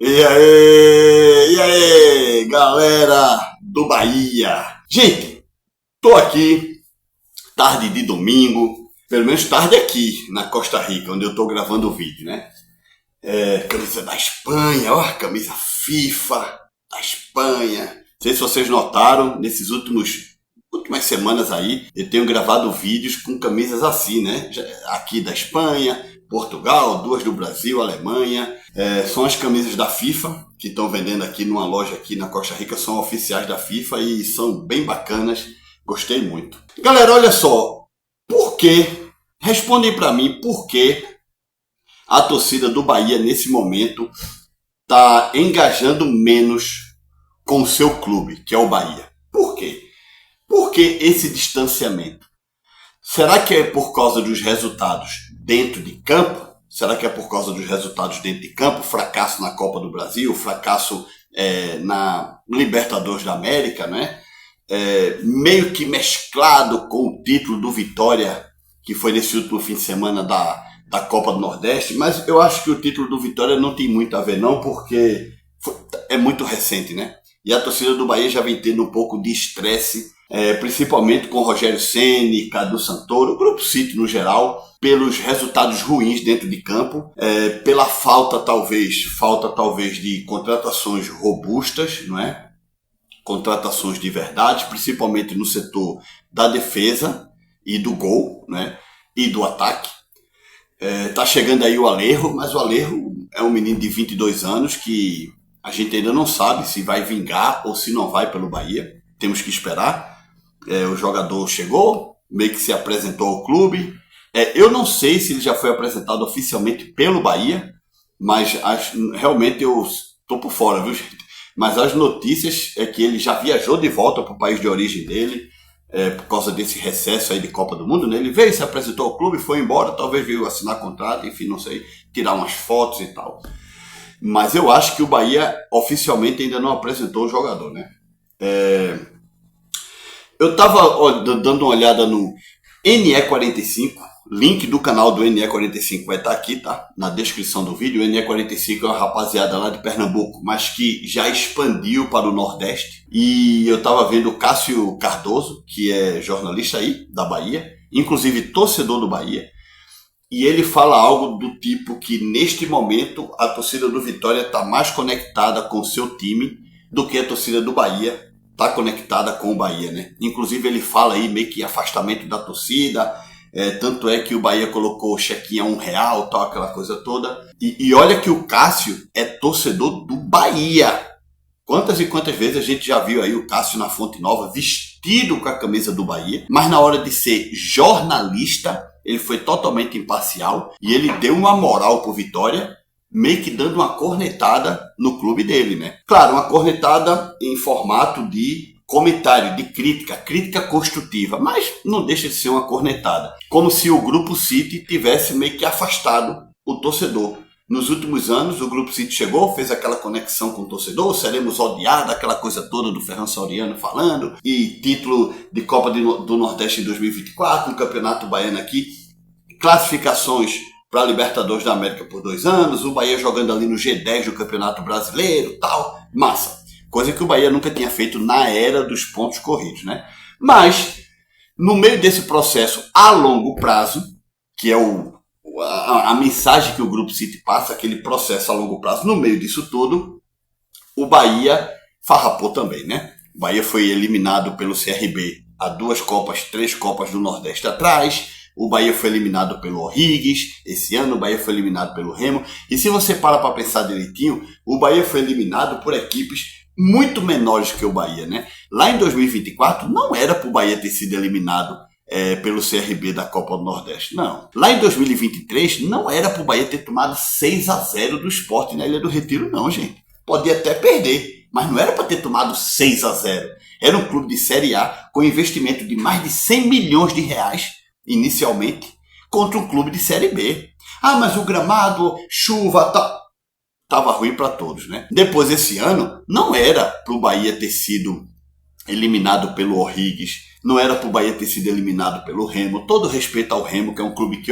E aí, galera do Bahia. Gente, tô aqui, tarde de domingo, pelo menos tarde aqui na Costa Rica, onde eu tô gravando o vídeo, né? Camisa da Espanha, ó, camisa FIFA da Espanha. Não sei se vocês notaram, nesses últimas semanas aí, eu tenho gravado vídeos com camisas assim, né? Aqui da Espanha, Portugal, duas do Brasil, Alemanha. São as camisas da FIFA que estão vendendo aqui numa loja aqui na Costa Rica, são oficiais da FIFA e são bem bacanas. Gostei muito. Galera, olha só, por que? Respondem pra mim por que a torcida do Bahia nesse momento tá engajando menos com o seu clube, que é o Bahia. Por quê? Por que esse distanciamento? Será que é por causa dos resultados dentro de campo? Será que é por causa dos resultados dentro de campo? Fracasso na Copa do Brasil, fracasso na Libertadores da América, né? Meio que mesclado com o título do Vitória, que foi nesse último fim de semana da Copa do Nordeste. Mas eu acho que o título do Vitória não tem muito a ver não, porque é muito recente, né? E a torcida do Bahia já vem tendo um pouco de estresse, principalmente com Rogério Ceni, Cadu Santoro, o Grupo City no geral, pelos resultados ruins dentro de campo, pela falta talvez de contratações robustas, não é? Contratações de verdade, principalmente no setor da defesa e do gol, né? E do ataque. Tá chegando aí o Alejo, mas o Alejo é um menino de 22 anos que a gente ainda não sabe se vai vingar ou se não vai pelo Bahia. Temos que esperar. O jogador chegou, meio que se apresentou ao clube. Eu não sei se ele já foi apresentado oficialmente pelo Bahia, mas realmente eu estou por fora, viu, gente? Mas as notícias é que ele já viajou de volta para o país de origem dele, por causa desse recesso aí de Copa do Mundo, né? Ele veio, se apresentou ao clube, foi embora, talvez veio assinar contrato, enfim, não sei, tirar umas fotos e tal. Mas eu acho que o Bahia oficialmente ainda não apresentou o jogador, né? Eu estava dando uma olhada no NE45, link do canal do NE45 vai estar aqui, tá? Na descrição do vídeo. O NE45 é uma rapaziada lá de Pernambuco, mas que já expandiu para o Nordeste. E eu estava vendo o Cássio Cardoso, que é jornalista aí da Bahia, inclusive torcedor do Bahia. E ele fala algo do tipo que neste momento a torcida do Vitória está mais conectada com o seu time do que a torcida do Bahia está conectada com o Bahia, né? Inclusive ele fala aí meio que afastamento da torcida, tanto é que o Bahia colocou o chequinho a R$1, tal, aquela coisa toda. E olha que o Cássio é torcedor do Bahia. Quantas e quantas vezes a gente já viu aí o Cássio na Fonte Nova vestido com a camisa do Bahia, mas na hora de ser jornalista ele foi totalmente imparcial e ele deu uma moral pro Vitória, meio que dando uma cornetada no clube dele, né? Claro, uma cornetada em formato de comentário, de crítica construtiva, mas não deixa de ser uma cornetada. Como se o Grupo City tivesse meio que afastado o torcedor. Nos últimos anos, o Grupo City chegou, fez aquela conexão com o torcedor, seremos odiados, aquela coisa toda do Ferran Soriano falando, e título de Copa do Nordeste em 2024, um campeonato baiano aqui, classificações para a Libertadores da América por 2 anos, o Bahia jogando ali no G10 do Campeonato Brasileiro, tal, massa. Coisa que o Bahia nunca tinha feito na era dos pontos corridos, né? Mas, no meio desse processo a longo prazo, que é a mensagem que o Grupo City passa, aquele processo a longo prazo, no meio disso tudo, o Bahia farrapou também, né? O Bahia foi eliminado pelo CRB a 3 Copas do Nordeste atrás. O Bahia foi eliminado pelo O'Higgins, esse ano o Bahia foi eliminado pelo Remo. E se você para pensar direitinho, o Bahia foi eliminado por equipes muito menores que o Bahia, né? Lá em 2024 não era para o Bahia ter sido eliminado pelo CRB da Copa do Nordeste, não. Lá em 2023 não era para o Bahia ter tomado 6-0 do Sport na Ilha do Retiro, não, gente. Podia até perder, mas não era para ter tomado 6-0. Era um clube de Série A com investimento de mais de 100 milhões de reais inicialmente, contra um clube de Série B. Ah, mas o gramado, chuva, tal, tava ruim para todos, né? Depois, esse ano, não era para o Bahia ter sido eliminado pelo O'Higgins, não era para o Bahia ter sido eliminado pelo Remo. Todo respeito ao Remo, que é um clube que,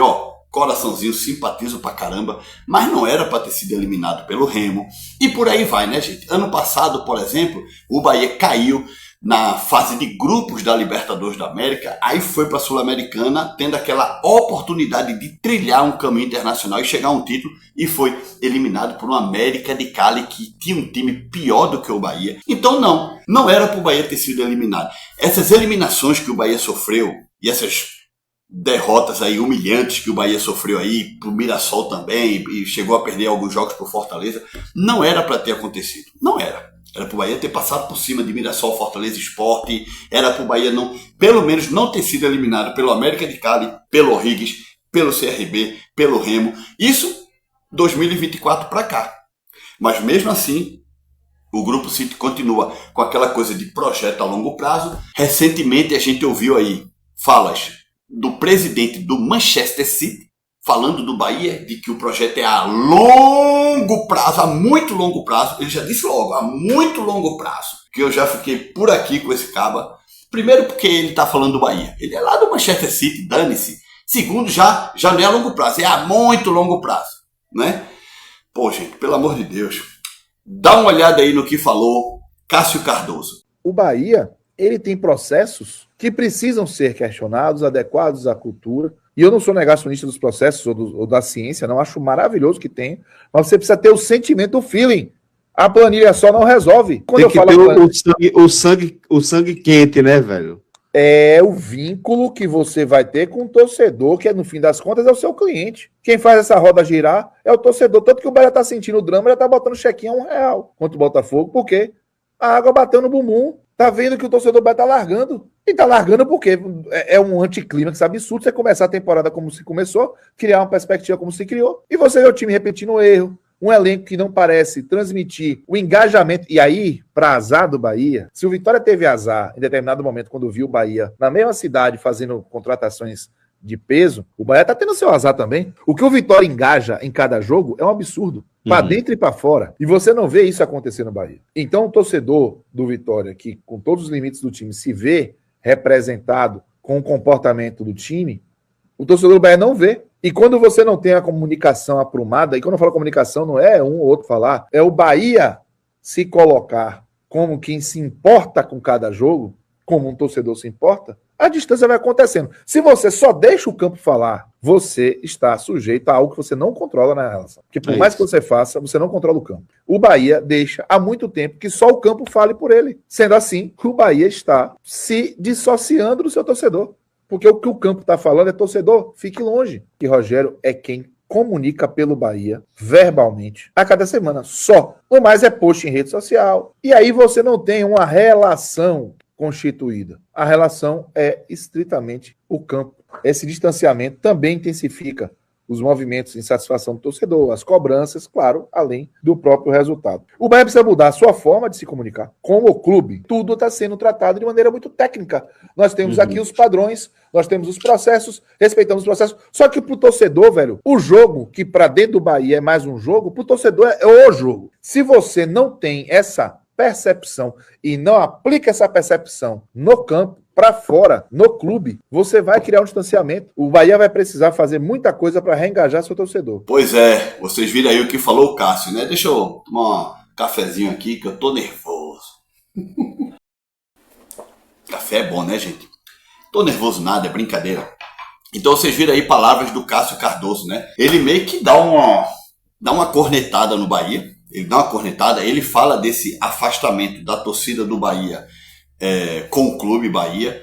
coraçãozinho, simpatizo pra caramba, mas não era para ter sido eliminado pelo Remo. E por aí vai, né, gente? Ano passado, por exemplo, o Bahia caiu na fase de grupos da Libertadores da América, aí foi para a Sul-Americana, tendo aquela oportunidade de trilhar um caminho internacional e chegar a um título, e foi eliminado por uma América de Cali que tinha um time pior do que o Bahia. Então não era para o Bahia ter sido eliminado. Essas eliminações que o Bahia sofreu, e essas derrotas aí humilhantes que o Bahia sofreu aí, pro Mirassol também, e chegou a perder alguns jogos pro Fortaleza, não era para ter acontecido. Não era. Era pro Bahia ter passado por cima de Mirassol, Fortaleza, Sport. Era pro Bahia não, pelo menos não ter sido eliminado pelo América de Cali, pelo O'Higgins, pelo CRB, pelo Remo. Isso 2024 para cá. Mas mesmo assim, o Grupo City continua com aquela coisa de projeto a longo prazo. Recentemente a gente ouviu aí falas do presidente do Manchester City falando do Bahia, de que o projeto é a longo prazo, a muito longo prazo. Ele já disse logo, a muito longo prazo. Que eu já fiquei por aqui com esse caba. Primeiro porque ele está falando do Bahia. Ele é lá do Manchester City, dane-se. Segundo, já não é a longo prazo, é a muito longo prazo, né? Pô, gente, pelo amor de Deus. Dá uma olhada aí no que falou Cássio Cardoso. O Bahia, ele tem processos que precisam ser questionados, adequados à cultura. E eu não sou negacionista dos processos ou da ciência, não. Acho maravilhoso que tem. Mas você precisa ter o sentimento, o feeling. A planilha só não resolve. Quando tem que ter o sangue quente, né, velho? É o vínculo que você vai ter com o torcedor, que no fim das contas é o seu cliente. Quem faz essa roda girar é o torcedor. Tanto que o Bahia tá sentindo o drama, já tá botando chequinho a R$1 contra o Botafogo. Por quê? A água bateu no bumbum. Tá vendo que o torcedor vai estar largando. E tá largando porque é um anticlímax absurdo você começar a temporada como se começou, criar uma perspectiva como se criou, e você vê o time repetindo o erro, um elenco que não parece transmitir o engajamento. E aí, para azar do Bahia, se o Vitória teve azar em determinado momento, quando viu o Bahia na mesma cidade fazendo contratações de peso, o Bahia tá tendo seu azar também. O que o Vitória engaja em cada jogo é um absurdo. Para dentro e para fora. E você não vê isso acontecer no Bahia. Então, o torcedor do Vitória, que com todos os limites do time se vê representado com o comportamento do time, o torcedor do Bahia não vê. E quando você não tem a comunicação aprumada, e quando eu falo comunicação, não é um ou outro falar, é o Bahia se colocar como quem se importa com cada jogo, como um torcedor se importa, a distância vai acontecendo. Se você só deixa o campo falar, você está sujeito a algo que você não controla na relação. Porque por mais que você faça, você não controla o campo. O Bahia deixa há muito tempo que só o campo fale por ele. Sendo assim, o Bahia está se dissociando do seu torcedor. Porque o que o campo está falando é torcedor, fique longe. E Rogério é quem comunica pelo Bahia, verbalmente, a cada semana, só. O mais é post em rede social. E aí você não tem uma relação constituída. A relação é estritamente o campo. Esse distanciamento também intensifica os movimentos de insatisfação do torcedor, as cobranças, claro, além do próprio resultado. O Bahia precisa mudar a sua forma de se comunicar. Como o clube, tudo está sendo tratado de maneira muito técnica. Nós temos aqui os padrões, nós temos os processos, respeitamos os processos. Só que para o torcedor, velho, o jogo, que para dentro do Bahia é mais um jogo, para o torcedor é o jogo. Se você não tem essa percepção e não aplica essa percepção no campo, para fora, no clube, você vai criar um distanciamento. O Bahia vai precisar fazer muita coisa para reengajar seu torcedor. Pois é, vocês viram aí o que falou o Cássio, né? Deixa eu tomar um cafezinho aqui que eu tô nervoso. Café é bom, né, gente? Tô nervoso nada, é brincadeira. Então vocês viram aí palavras do Cássio Cardoso, né? Ele meio que dá uma cornetada no Bahia. Ele dá uma cornetada, ele fala desse afastamento da torcida do Bahia com o Clube Bahia.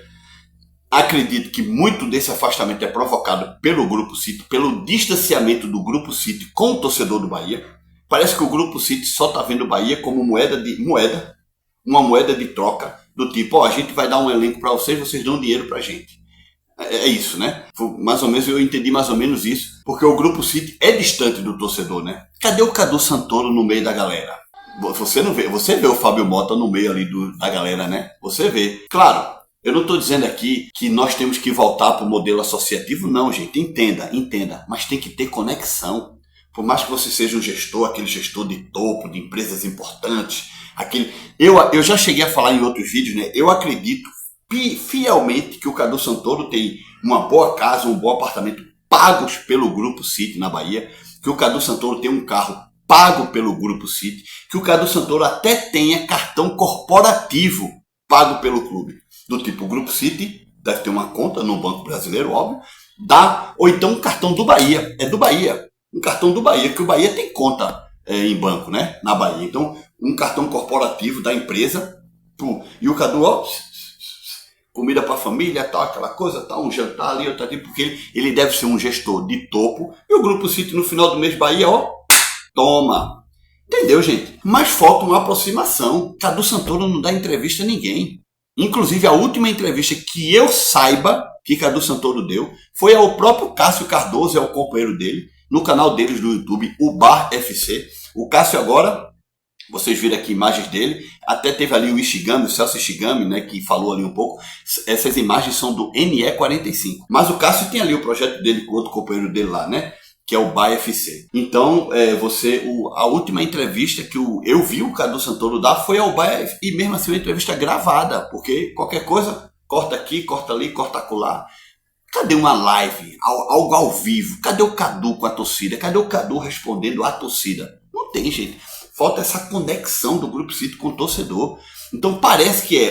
Acredito que muito desse afastamento é provocado pelo Grupo City, pelo distanciamento do Grupo City com o torcedor do Bahia. Parece que o Grupo City só está vendo o Bahia como uma moeda de troca, do tipo, a gente vai dar um elenco para vocês dão dinheiro para a gente. É isso, né? Mais ou menos, eu entendi mais ou menos isso, porque o Grupo City é distante do torcedor, né? Cadê o Cadu Santoro no meio da galera? Você não vê, você vê o Fábio Mota no meio ali da galera, né? Você vê. Claro, eu não estou dizendo aqui que nós temos que voltar para o modelo associativo, não, gente. Entenda. Mas tem que ter conexão. Por mais que você seja um gestor, aquele gestor de topo, de empresas importantes, eu já cheguei a falar em outros vídeos, né? Eu acredito fielmente que o Cadu Santoro tem uma boa casa, um bom apartamento pagos pelo Grupo City na Bahia, que o Cadu Santoro tem um carro pago pelo Grupo City, que o Cadu Santoro até tenha cartão corporativo pago pelo clube. Do tipo, o Grupo City deve ter uma conta no Banco Brasileiro, óbvio, ou então um cartão do Bahia. É do Bahia. Um cartão do Bahia, que o Bahia tem conta em banco, né? Na Bahia. Então, um cartão corporativo da empresa. E o Cadu, ó, comida para a família, tal, aquela coisa, tal, um jantar ali, outro ali, porque ele deve ser um gestor de topo. E o Grupo City no final do mês Bahia, ó, toma. Entendeu, gente? Mas falta uma aproximação. Cadu Santoro não dá entrevista a ninguém. Inclusive, a última entrevista que eu saiba que Cadu Santoro deu foi ao próprio Cássio Cardoso, é o companheiro dele, no canal deles do YouTube, o Bar FC. O Cássio agora, vocês viram aqui imagens dele, até teve ali o Ishigami, o Celso Ishigami, né, que falou ali um pouco. Essas imagens são do NE45. Mas o Cássio tem ali o projeto dele com outro companheiro dele lá, né? Que é o Bar FC. Então, a última entrevista que eu vi o Cadu Santoro dar foi ao Bar, e mesmo assim uma entrevista gravada, porque qualquer coisa, corta aqui, corta ali, corta acolá. Cadê uma live, algo ao vivo? Cadê o Cadu com a torcida? Cadê o Cadu respondendo à torcida? Não tem, gente. Falta essa conexão do Grupo City com o torcedor. Então parece que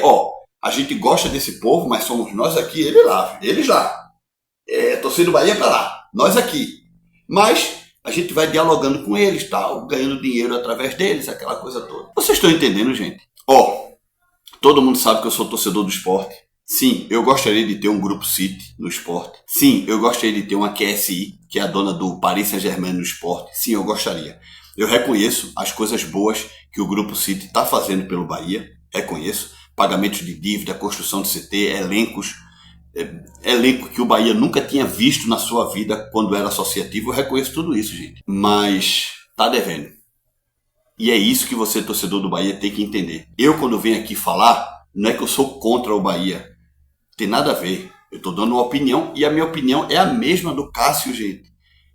a gente gosta desse povo, mas somos nós aqui, eles lá. Torcida do Bahia pra lá, nós aqui. Mas a gente vai dialogando com eles, tal, ganhando dinheiro através deles, aquela coisa toda. Vocês estão entendendo, gente? Todo mundo sabe que eu sou torcedor do esporte. Sim, eu gostaria de ter um Grupo City no esporte. Sim, eu gostaria de ter uma QSI, que é a dona do Paris Saint-Germain no esporte. Sim, eu gostaria. Eu reconheço as coisas boas que o Grupo City está fazendo pelo Bahia. Reconheço. Pagamentos de dívida, construção de CT, elencos. Elenco que o Bahia nunca tinha visto na sua vida quando era associativo. Eu reconheço tudo isso, gente. Mas tá devendo. E é isso que você, torcedor do Bahia, tem que entender. Eu, quando venho aqui falar, não é que eu sou contra o Bahia. Tem nada a ver. Eu estou dando uma opinião e a minha opinião é a mesma do Cássio, gente.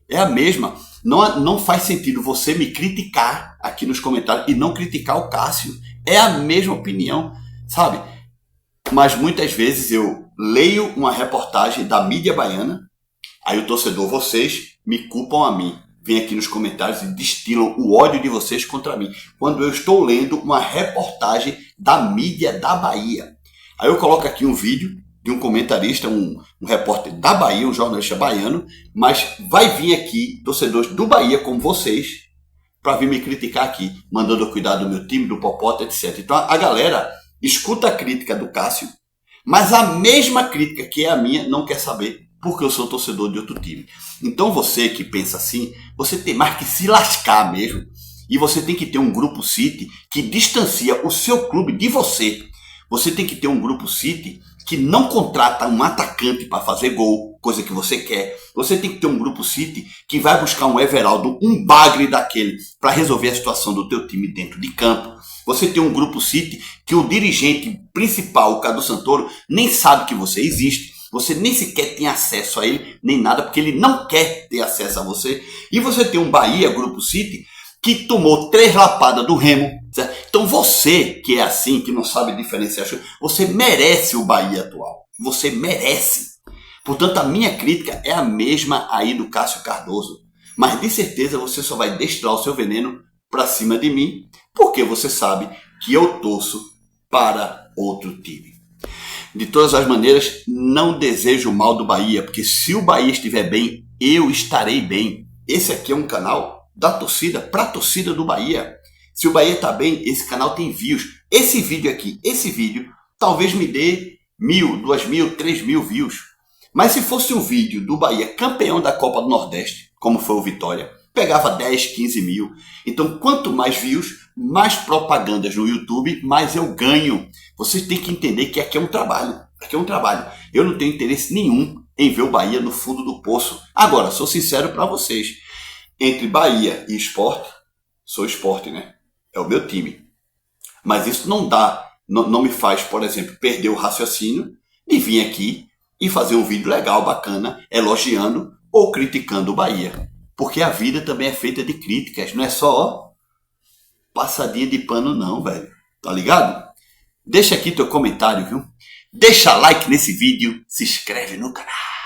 É a mesma. Não faz sentido você me criticar aqui nos comentários e não criticar o Cássio. É a mesma opinião, sabe? Mas muitas vezes eu leio uma reportagem da mídia baiana, aí o torcedor, vocês me culpam a mim. Vem aqui nos comentários e destilam o ódio de vocês contra mim. Quando eu estou lendo uma reportagem da mídia da Bahia. Aí eu coloco aqui um vídeo de um comentarista, um repórter da Bahia, um jornalista baiano, mas vai vir aqui torcedores do Bahia como vocês para vir me criticar aqui, mandando eu cuidar do meu time, do Popota, etc. Então a galera escuta a crítica do Cássio, mas a mesma crítica que é a minha não quer saber, porque eu sou torcedor de outro time. Então você que pensa assim, você tem mais que se lascar mesmo. E você tem que ter um Grupo City que distancia o seu clube de você. Você tem que ter um Grupo City que não contrata um atacante para fazer gol, coisa que você quer. Você tem que ter um Grupo City que vai buscar um Everaldo, um bagre daquele, para resolver a situação do teu time dentro de campo. Você tem um Grupo City que o dirigente principal, o Cadu Santoro, nem sabe que você existe. Você nem sequer tem acesso a ele, nem nada, porque ele não quer ter acesso a você. E você tem um Bahia, Grupo City, que tomou 3 lapadas do Remo. Certo? Então você, que é assim, que não sabe diferenciar as coisas, você merece o Bahia atual. Você merece. Portanto, a minha crítica é a mesma aí do Cássio Cardoso. Mas de certeza você só vai destilar o seu veneno para cima de mim, porque você sabe que eu torço para outro time. De todas as maneiras, não desejo o mal do Bahia, porque se o Bahia estiver bem, eu estarei bem. Esse aqui é um canal da torcida, para a torcida do Bahia. Se o Bahia está bem, esse canal tem views. Esse vídeo aqui, talvez me dê 1.000, 2.000, 3.000 views. Mas se fosse um vídeo do Bahia campeão da Copa do Nordeste, como foi o Vitória, pegava 10, 15 mil. Então, quanto mais views, mais propagandas no YouTube, mais eu ganho. Vocês têm que entender que aqui é um trabalho. Aqui é um trabalho. Eu não tenho interesse nenhum em ver o Bahia no fundo do poço. Agora, sou sincero para vocês. Entre Bahia e esporte, sou esporte, né? É o meu time. Mas isso não me faz, por exemplo, perder o raciocínio de vir aqui e fazer um vídeo legal, bacana, elogiando ou criticando o Bahia. Porque a vida também é feita de críticas, não é só passadinha de pano não, velho. Tá ligado? Deixa aqui teu comentário, viu? Deixa like nesse vídeo, se inscreve no canal.